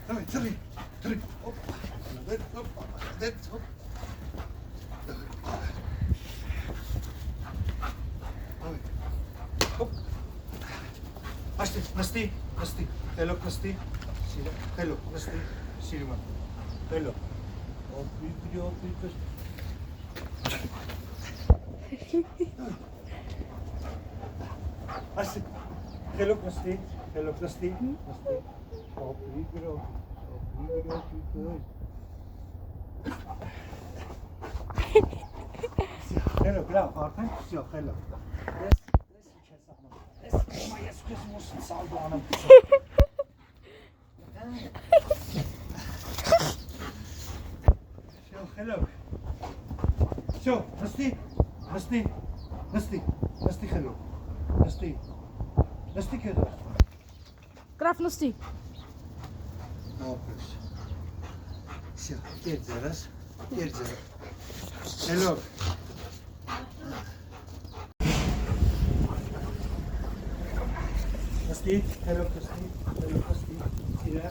Давай, целый. Оп. Оп. Оп. Насти. Hello, насти. Hello, насти. Сильма. Hello. Оп, вперед. Асти. Hello, насти. Оп, вперед. Hello, bravo, Artan. Все, hello. Моя сквозь салду, она. Все, hello. Все, насти, hello. Насти, кеда. Граф, насти. Опус. Все, теперь зараз. Hello. Насти, hello, насти. Сюда.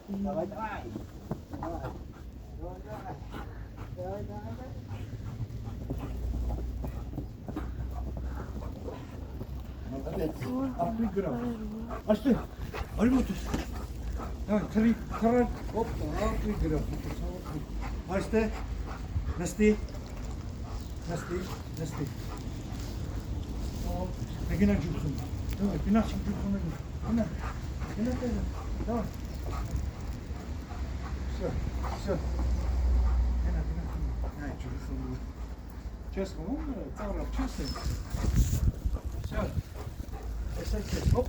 Давай. Молодец. Выиграл. А что? Альмутус. Давай, три. Оп, выиграл. А что? Насти. Гина джуксун. Давай, пинасик джуксун. Гина. Давай. Все. Гина. Ай, джуксун. Честно, он целый честный. Все. Оп.